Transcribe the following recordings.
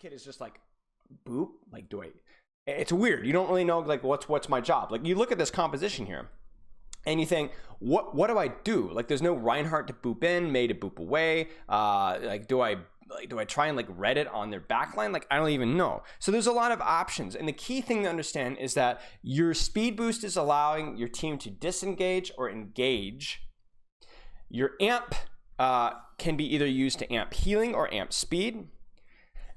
kid is just like, boop, like it's weird. You don't really know like what's my job. Like you look at this composition here and you think, what do I do? Like there's no Reinhardt to boop in, May to boop away. Like do I try and like read it on their backline? Like I don't even know. So there's a lot of options. And the key thing to understand is that your speed boost is allowing your team to disengage or engage. Your amp can be either used to amp healing or amp speed.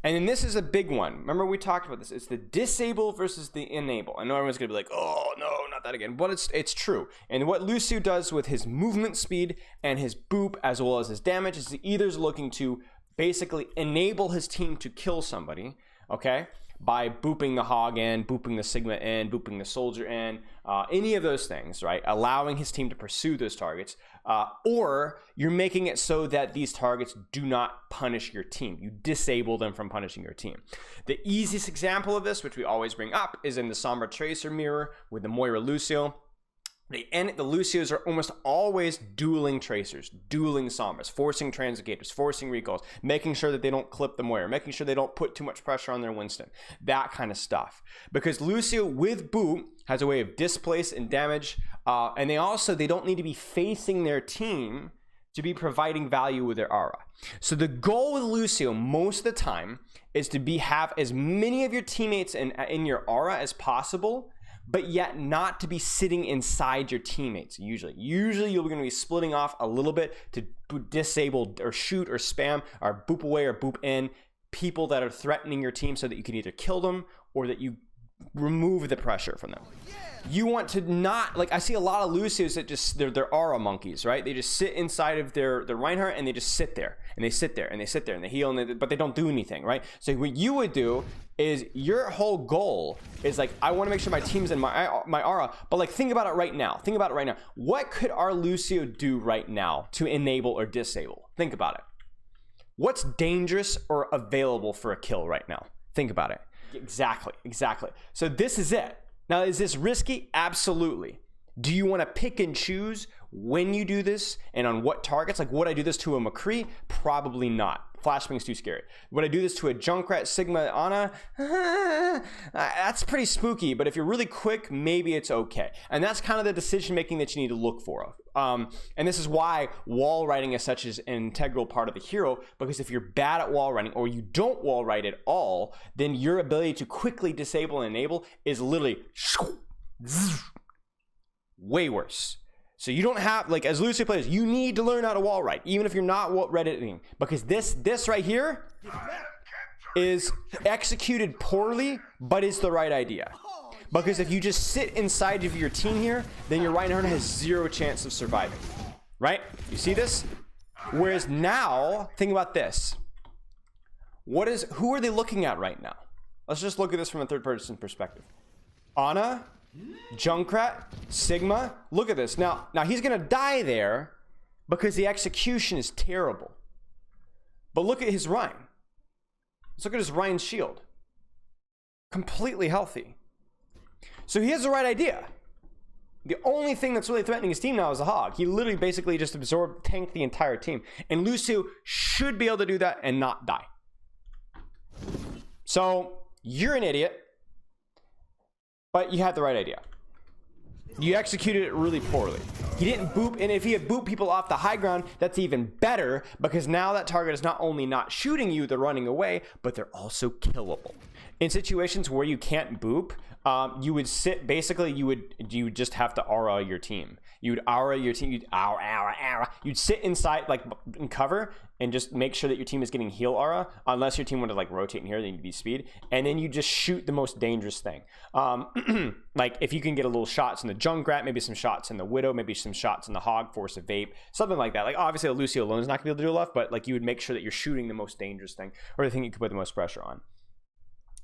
And then this is a big one. Remember we talked about this. It's the disable versus the enable. I know everyone's gonna be like, oh no, not that again. But it's true. And what Lucio does with his movement speed and his boop as well as his damage is he either is looking to basically enable his team to kill somebody, okay? By booping the hog in, booping the Sigma in, booping the soldier in, any of those things, right? Allowing his team to pursue those targets, or you're making it so that these targets do not punish your team. You disable them from punishing your team. The easiest example of this, which we always bring up, is in the Sombra Tracer mirror with the Moira Lucio. The Lucios are almost always dueling Tracers, dueling Sombras, forcing Translogators, forcing recalls, making sure that they don't clip the Moira, making sure they don't put too much pressure on their Winston, that kind of stuff. Because Lucio with boot has a way of displace and damage, and they don't need to be facing their team to be providing value with their aura. So the goal with Lucio most of the time is to have as many of your teammates in your aura as possible, but yet not to be sitting inside your teammates. Usually you're going to be splitting off a little bit to disable or shoot or spam or boop away or boop in people that are threatening your team so that you can either kill them or that you remove the pressure from them. You want to not, like I see a lot of Lucios that just, they're aura monkeys, right? They just sit inside of their Reinhardt and they just sit there and they sit there and they sit there and they heal, but they don't do anything, right? So what you would do is your whole goal is like, I want to make sure my team's in my aura, but like think about it right now. Think about it right now. What could our Lucio do right now to enable or disable? Think about it. What's dangerous or available for a kill right now? Think about it. Exactly. So this is it. Now, is this risky? Absolutely. Do you want to pick and choose when you do this and on what targets? Like, would I do this to a McCree? Probably not. Flashbang's too scary. Would I do this to a Junkrat, Sigma, Ana? That's pretty spooky, but if you're really quick, maybe it's okay. And that's kind of the decision making that you need to look for. And this is why wall riding is such an integral part of the hero, because if you're bad at wall riding or you don't wall ride at all, then your ability to quickly disable and enable is literally way worse. So you don't have, like, as Lucio players, you need to learn how to wall ride, even if you're not Redditing, because this right here is executed poorly, but is the right idea. Because if you just sit inside of your team here, then your Reinhardt has zero chance of surviving, right? You see this? Whereas now, think about this. Who are they looking at right now? Let's just look at this from a third person perspective. Ana, Junkrat, Sigma, look at this. Now he's gonna die there because the execution is terrible. But look at his Rein. Let's look at his Rein's shield. Completely healthy. So he has the right idea. The only thing that's really threatening his team now is the hog. He literally basically just tanked the entire team. And Lucio should be able to do that and not die. So you're an idiot, but you had the right idea. You executed it really poorly. He didn't boop, and if he had booped people off the high ground, that's even better, because now that target is not only not shooting you, they're running away, but they're also killable. In situations where you can't boop, you would sit, basically you would just have to aura your team. You would aura your team, you'd sit inside, like, in cover, and just make sure that your team is getting heal aura, unless your team wanted to like rotate in here, they need to be speed, and then you just shoot the most dangerous thing. Like if you can get a little shots in the Junkrat, maybe some shots in the Widow, maybe some shots in the Hog, force a vape, something like that. Like obviously a Lucio alone is not gonna be able to do enough, but like you would make sure that you're shooting the most dangerous thing, or the thing you could put the most pressure on.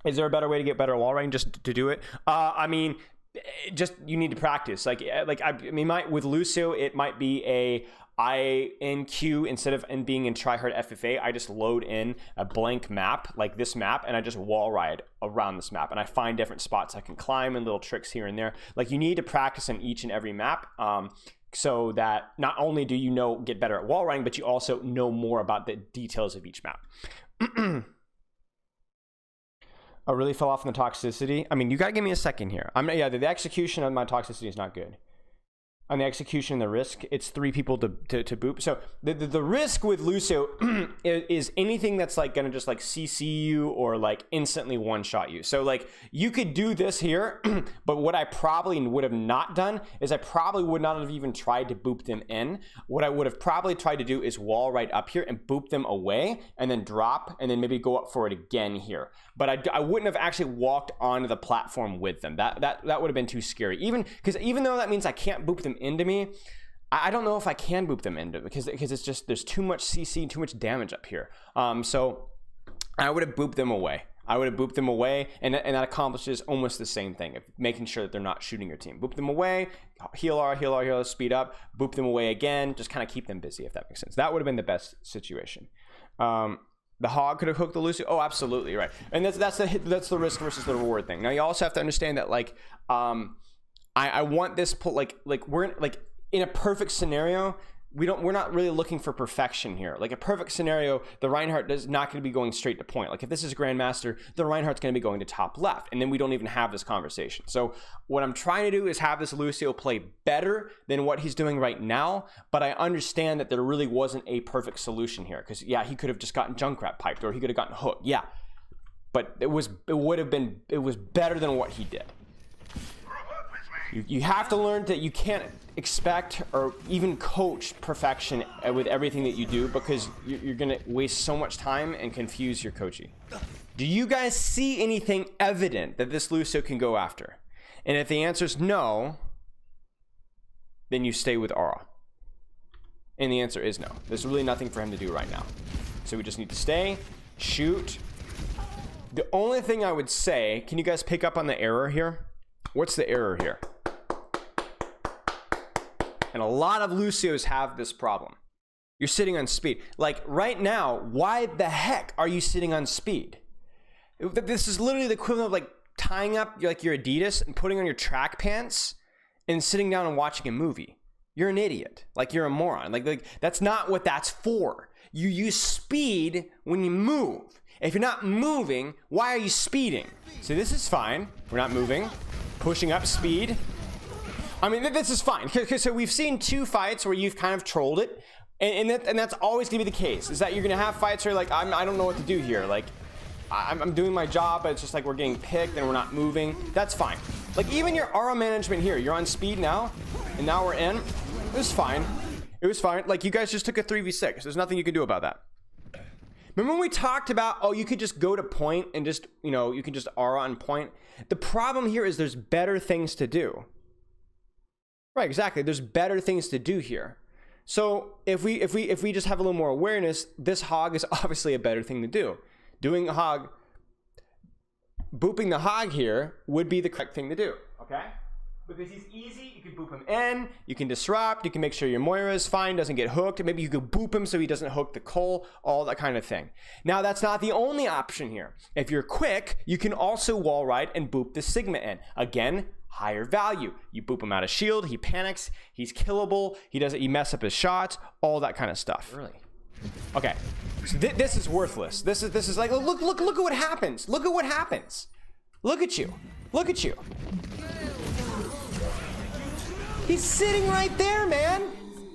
Is there a better way to get better wall riding just to do it? I mean, just you need to practice. I mean, with Lucio, it might be in queue, instead of being in tryhard FFA, I just load in a blank map like this map, and I just wall ride around this map, and I find different spots I can climb and little tricks here and there. Like you need to practice on each and every map, so that not only do you get better at wall riding, but you also know more about the details of each map. I really fell off in the toxicity. I mean, you gotta give me a second here. Yeah, the execution of my toxicity is not good. On the execution, the risk, it's 3 people to boop. So the risk with Lucio is anything that's like gonna just like CC you or like instantly one-shot you. So like you could do this here, but what I probably would have not done is I probably would not have even tried to boop them in. What I would have probably tried to do is wall right up here and boop them away and then drop and then maybe go up for it again here. But I wouldn't have actually walked onto the platform with them. That would have been too scary. Even though that means I can't boop them into me, I don't know if I can boop them into because it's just there's too much CC, too much damage up here. So I would have booped them away. And that accomplishes almost the same thing, making sure that they're not shooting your team. Boop them away, heal R, speed up, boop them away again, just kind of keep them busy, if that makes sense. That would have been the best situation. The hog could have hooked the Lucio. Oh, absolutely right. And that's the risk versus the reward thing. Now you also have to understand that like I want this like we're like in a perfect scenario. We're not really looking for perfection here. Like a perfect scenario, the Reinhardt is not going to be going straight to point. Like if this is Grandmaster, the Reinhardt's going to be going to top left, and then we don't even have this conversation. So what I'm trying to do is have this Lucio play better than what he's doing right now, but I understand that there really wasn't a perfect solution here because yeah, he could have just gotten Junkrat piped or he could have gotten hooked. Yeah, but it was better than what he did. You have to learn that you can't expect or even coach perfection with everything that you do because you're going to waste so much time and confuse your coachee. Do you guys see anything evident that this Lucio can go after? And if the answer is no, then you stay with Aura. And the answer is no. There's really nothing for him to do right now. So we just need to stay, shoot. The only thing I would say, can you guys pick up on the error here? What's the error here? And a lot of Lucios have this problem. You're sitting on speed. Like right now, why the heck are you sitting on speed? This is literally the equivalent of like tying up like your Adidas and putting on your track pants and sitting down and watching a movie. You're an idiot. Like you're a moron. Like that's not what that's for. You use speed when you move. If you're not moving, why are you speeding? So this is fine. We're not moving. Pushing up speed. I mean, this is fine. So we've seen 2 fights where you've kind of trolled it. And that's always going to be the case. Is that you're going to have fights where you're like, I don't know what to do here. Like, I'm doing my job, but it's just like we're getting picked and we're not moving. That's fine. Like, even your aura management here. You're on speed now. And now we're in. It was fine. It was fine. Like, you guys just took a 3v6. There's nothing you can do about that. Remember when we talked about, oh, you could just go to point and just, you know, you can just aura on point. The problem here is there's better things to do. Right, exactly. There's better things to do here. So if we just have a little more awareness, this hog is obviously a better thing to do. Doing a hog, booping the hog here would be the correct thing to do. Okay? Because he's easy, you can boop him in, you can disrupt, you can make sure your Moira is fine, doesn't get hooked, maybe you could boop him so he doesn't hook the Cole, all that kind of thing. Now that's not the only option here. If you're quick, you can also wall ride and boop the Sigma in. Again, higher value. You boop him out of shield, he panics, he's killable, he mess up his shots, all that kind of stuff. Really? Okay, so this is worthless. This is like, look at what happens. Look at what happens. Look at you. Look at you. He's sitting right there, man.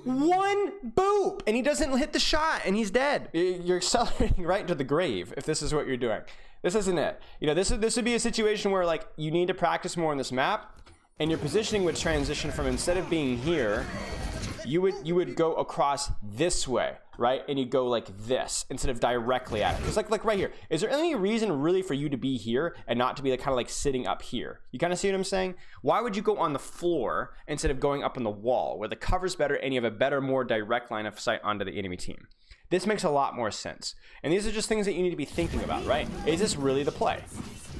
1 boop, and he doesn't hit the shot, and he's dead. You're accelerating right into the grave if this is what you're doing. This isn't it. You know, this would be a situation where like you need to practice more on this map, and your positioning would transition from instead of being here, you would go across this way, right? And you go like this instead of directly at it. It's like right here. Is there any reason really for you to be here and not to be like kind of like sitting up here? You kind of see what I'm saying? Why would you go on the floor instead of going up on the wall where the cover's better and you have a better, more direct line of sight onto the enemy team? This makes a lot more sense. And these are just things that you need to be thinking about, right? Is this really the play?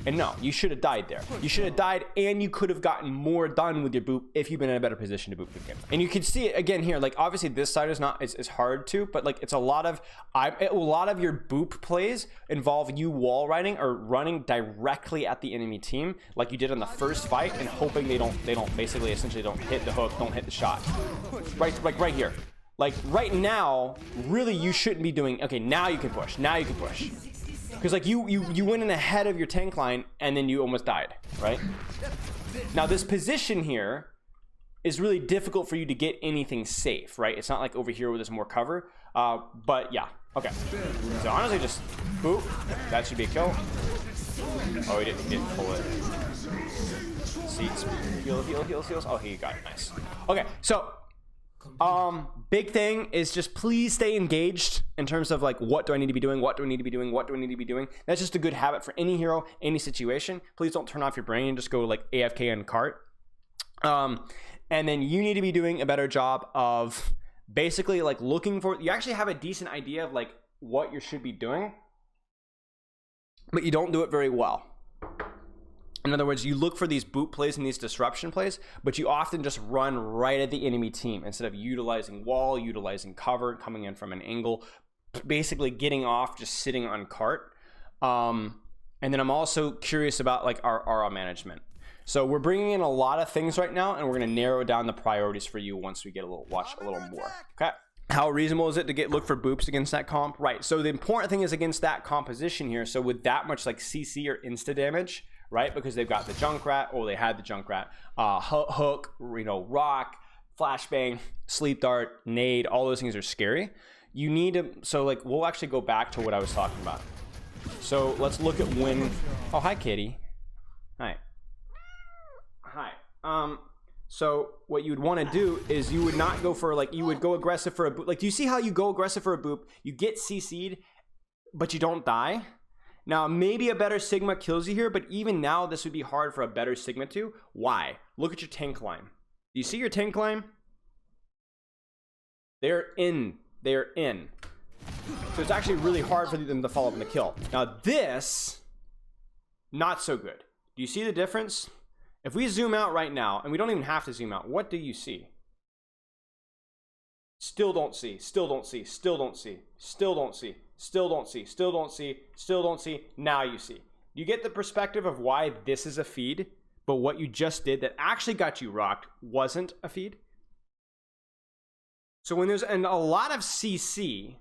And no, you should have died there. You should have died, and you could have gotten more done with your boop if you've been in a better position to boop the game. And you can see it again here. Like obviously this side is not it's hard to, but like it's a lot of your boop plays involve you wall riding or running directly at the enemy team, like you did on the first fight, and hoping they don't basically essentially don't hit the hook, don't hit the shot. Right here. Like right now, really you shouldn't be doing. Okay, now you can push. Now you can push. Because like you went in ahead of your tank line and then you almost died, right? Now this position here is really difficult for you to get anything safe, right? It's not like over here where there's more cover. But yeah, okay. So honestly, just boop. That should be a kill. Oh, he didn't pull it. Seats. Heals. Oh, he got it. Nice. Okay, so big thing is just please stay engaged in terms of like, what do I need to be doing? What do I need to be doing? What do I need to be doing? That's just a good habit for any hero, any situation. Please don't turn off your brain and just go like AFK and cart. And then you need to be doing a better job of basically like looking for, you actually have a decent idea of like what you should be doing, but you don't do it very well. In other words, you look for these boot plays and these disruption plays, but you often just run right at the enemy team instead of utilizing wall, utilizing cover, coming in from an angle, basically getting off, just sitting on cart. And then I'm also curious about like our aura management. So we're bringing in a lot of things right now, and we're going to narrow down the priorities for you once we get a little more. Okay. How reasonable is it to look for boops against that comp? Right. So the important thing is against that composition here. So with that much like CC or insta damage, right? Because they've got the Junkrat, or they had the Junkrat, hook, rock, flashbang, sleep dart, nade. All those things are scary. You need to. So like we'll actually go back to what I was talking about. So let's look at when. Oh, hi, Kitty. Hi. Hi. So what you would want to do is you would not go for like, you would go aggressive for a boop. Like, do you see how you go aggressive for a boop? You get CC'd, but you don't die. Now, maybe a better Sigma kills you here, but even now, this would be hard for a better Sigma to. Why? Look at your tank line. Do you see your tank line? They're in. They're in. So it's actually really hard for them to follow up in the kill. Now this, not so good. Do you see the difference? If we zoom out right now, and we don't even have to zoom out, what do you see? Still don't see, still don't see, still don't see, still don't see, still don't see, still don't see, still don't see, now you see. You get the perspective of why this is a feed, but what you just did that actually got you rocked wasn't a feed? So when there's a lot of CC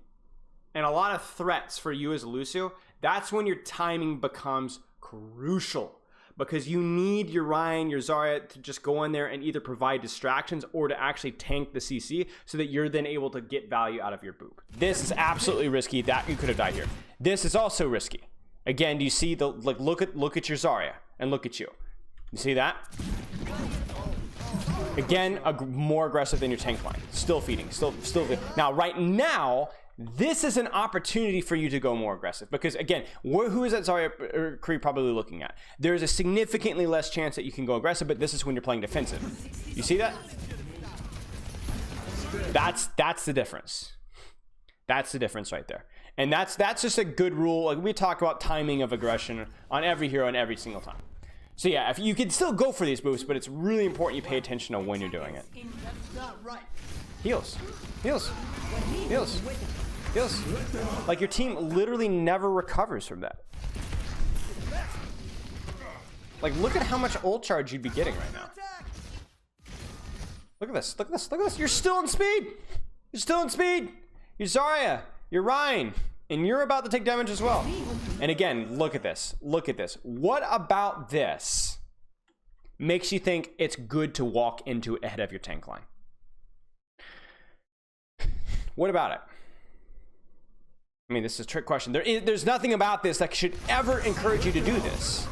and a lot of threats for you as Lucio, that's when your timing becomes crucial. Because you need your Ryan, your Zarya to just go in there and either provide distractions or to actually tank the CC so that you're then able to get value out of your boop. This is absolutely risky. That you could have died here. This is also risky. Again, do you see the like? Look at your Zarya and look at you. You see that? Again, more aggressive than your tank line. Still feeding. Still. Now, right now, this is an opportunity for you to go more aggressive because again, who is that Zarya Kree probably looking at? There's a significantly less chance that you can go aggressive, but this is when you're playing defensive. You see that? That's the difference. That's the difference right there. And that's just a good rule. Like we talk about timing of aggression on every hero and every single time. So yeah, if you can still go for these boosts, but it's really important you pay attention to when you're doing it. Heals. Heals. Heals. Heals. Like your team literally never recovers from that. Like look at how much ult charge you'd be getting right now. Look at this. Look at this. Look at this. You're still in speed. You're still in speed. You're Zarya. You're Ryan. And you're about to take damage as well. And again, look at this. Look at this. What about this makes you think it's good to walk into it ahead of your tank line? What about it? I mean, this is a trick question. There's nothing about this that should ever encourage you to do this.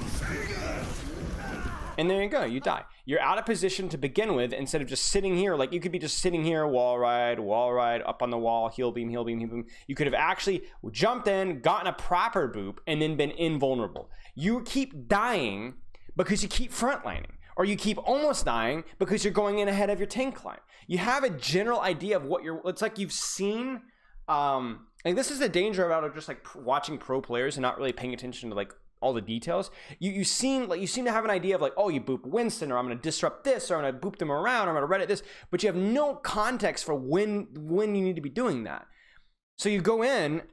And there you go, you die. You're out of position to begin with instead of just sitting here. Like you could be just sitting here, wall ride, up on the wall, heal beam, heal beam, heal beam. You could have actually jumped in, gotten a proper boop, and then been invulnerable. You keep dying because you keep frontlining. Or you keep almost dying because you're going in ahead of your tank line. You have a general idea of what it's like you've seen. And this is the danger about just like watching pro players and not really paying attention to like all the details. You seem to have an idea of like, oh, you boop Winston, or I'm going to disrupt this, or I'm going to boop them around, or I'm going to Reddit this, but you have no context for when you need to be doing that. So you go in, and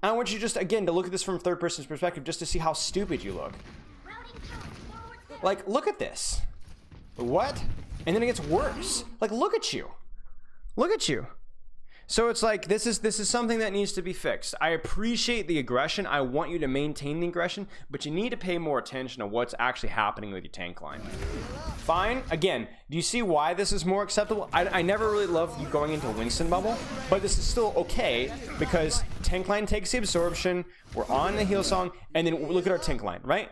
I want you just again to look at this from third person's perspective, just to see how stupid you look. Like, look at this. What? And then it gets worse. Like, look at you. Look at you. So it's like, this is something that needs to be fixed. I appreciate the aggression. I want you to maintain the aggression, but you need to pay more attention to what's actually happening with your tank line. Fine. Again, do you see why this is more acceptable? I never really loved you going into Winston bubble, but this is still okay because tank line takes the absorption. We're on the heal song, and then look at our tank line, right?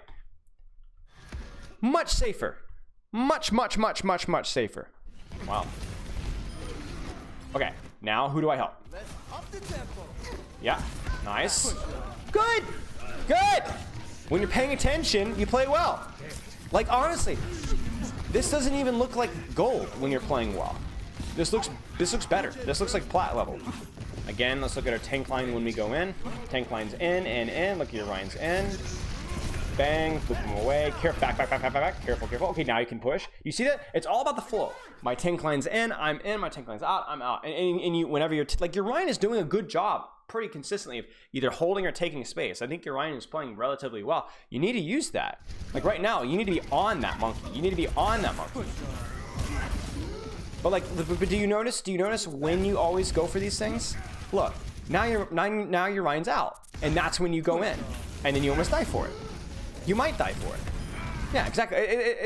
Much safer. Much safer. Wow. Okay. Now, who do I help? Yeah, nice. Good, good. When you're paying attention, you play well. Like, honestly, this doesn't even look like gold when you're playing well. This looks better. This looks like plat level. Again, let's look at our tank line when we go in. Tank line's in and in. Look at your Ryan's in. Bang, flip them away. Careful, back. Careful. Okay, now you can push. You see that? It's all about the flow. My tank line's in, I'm in. My tank line's out, I'm out. And you, whenever you're like, your Ryan is doing a good job pretty consistently of either holding or taking space. I think your Ryan is playing relatively well. You need to use that. Like right now, you need to be on that monkey. You need to be on that monkey. But like, but do you notice? Do you notice when you always go for these things? Look, now your Ryan's out, and that's when you go in, and then you almost die for it. You might die for it. Yeah, exactly.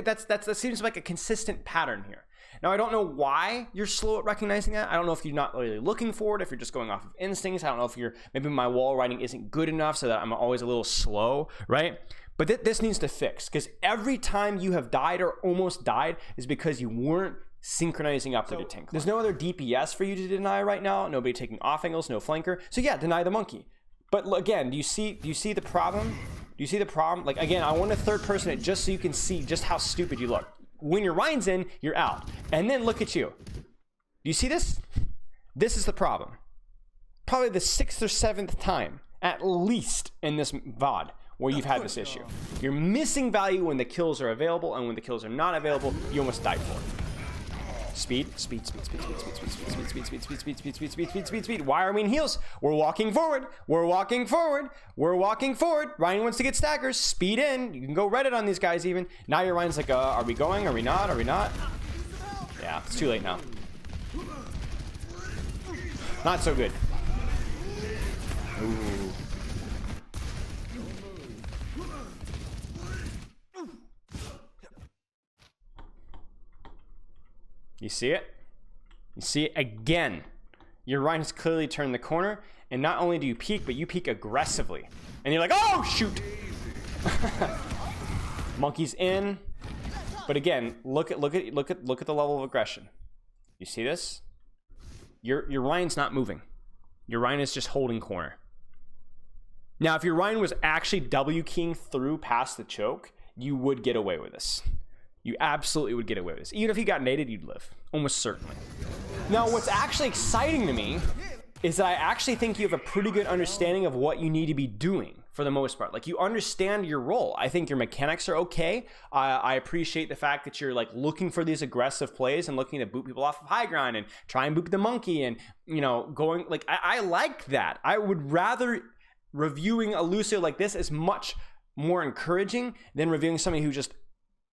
That seems like a consistent pattern here. Now, I don't know why you're slow at recognizing that. I don't know if you're not really looking for it, if you're just going off of instincts. I don't know if maybe my wall riding isn't good enough so that I'm always a little slow, right? But this needs to fix, because every time you have died or almost died is because you weren't synchronizing up with your tank. There's no other DPS for you to deny right now. Nobody taking off angles, no flanker. So yeah, deny the monkey. But again, do you see the problem? Do you see the problem? Like, again, I want a third person it just so you can see just how stupid you look. When your Ryan's in, you're out. And then look at you. Do you see this? This is the problem. Probably the 6th or 7th time, at least in this VOD, where you've had this issue. You're missing value when the kills are available, and when the kills are not available, you almost die for it. Speed. Why are we in heals? We're walking forward. Ryan wants to get stackers. Speed in. You can go Reddit on these guys even. Now your Ryan's like, are we going? Are we not? Yeah, it's too late now. Not so good. Ooh. You see it? You see it again. Your Ryan has clearly turned the corner, and not only do you peek, but you peek aggressively. And you're like, oh shoot! Monkey's in. But again, look at the level of aggression. You see this? Your Ryan's not moving. Your Ryan is just holding corner. Now, if your Ryan was actually W keying through past the choke, you would get away with this. You absolutely would get away with this. Even if you got naded, you'd live. Almost certainly. Now, what's actually exciting to me is that I actually think you have a pretty good understanding of what you need to be doing for the most part. Like, you understand your role. I think your mechanics are okay. I appreciate the fact that you're like looking for these aggressive plays and looking to boot people off of high ground and try and boot the monkey and, you know, going like, I like that. I would rather reviewing a Lucio like this is much more encouraging than reviewing somebody who just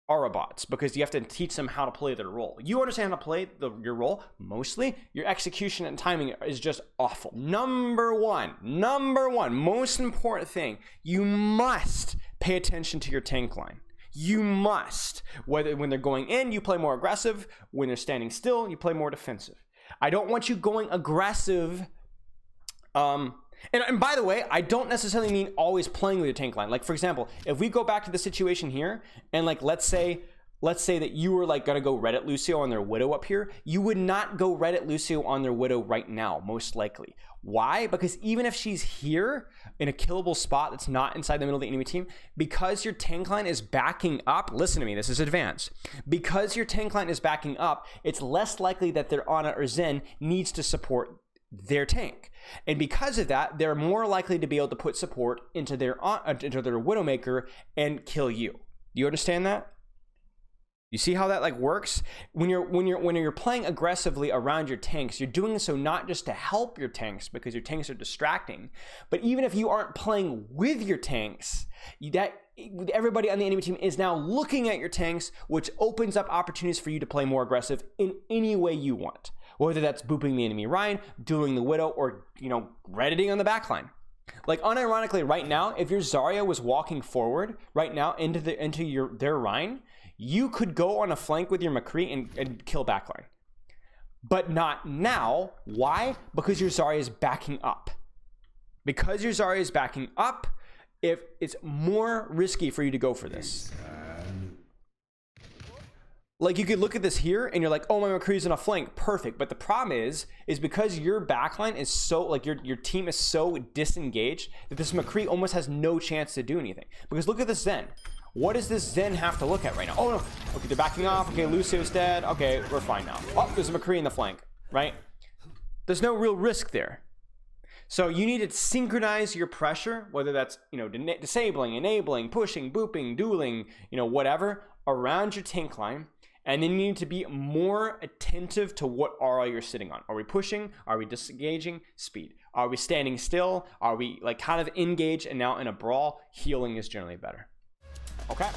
are bots, because you have to teach them how to play their role. You understand how to play your role mostly. Your execution and timing is just awful. Number one, most important thing, you must pay attention to your tank line. You must. Whether when they're going in, you play more aggressive. When they're standing still, you play more defensive. I don't want you going aggressive. And by the way, I don't necessarily mean always playing with your tank line. Like, for example, if we go back to the situation here, and like, let's say that you were like gonna go Reddit Lucio on their Widow up here, you would not go Reddit Lucio on their Widow right now, most likely. Why? Because even if she's here in a killable spot that's not inside the middle of the enemy team, because your tank line is backing up, listen to me, this is advanced. Because your tank line is backing up, it's less likely that their Ana or Zen needs to support their tank. And because of that, they're more likely to be able to put support into their Widowmaker and kill you. Do you understand that? You see how that like works? When you're playing aggressively around your tanks, you're doing so not just to help your tanks because your tanks are distracting, but even if you aren't playing with your tanks, everybody on the enemy team is now looking at your tanks, which opens up opportunities for you to play more aggressive in any way you want. whether that's booping the enemy Ryan, dueling the Widow, or, you know, redditing on the backline. Like, unironically, right now, if your Zarya was walking forward right now into their Ryan, you could go on a flank with your McCree and kill backline. But not now. Why? Because your Zarya is backing up. Because your Zarya is backing up, if it's more risky for you to go for this. Like, you could look at this here and you're like, oh, my McCree's in a flank, perfect. But the problem is because your backline is so, like, your team is so disengaged that this McCree almost has no chance to do anything. Because look at this Zen. What does this Zen have to look at right now? Oh no, okay, they're backing off. Okay, Lucio's dead. Okay, we're fine now. Oh, there's a McCree in the flank, right? There's no real risk there. So you need to synchronize your pressure, whether that's, you know, disabling, enabling, pushing, booping, dueling, you know, whatever, around your tank line. And then you need to be more attentive to what RL you're sitting on. Are we pushing? Are we disengaging? Speed. Are we standing still? Are we like kind of engaged and now in a brawl? Healing is generally better. Okay.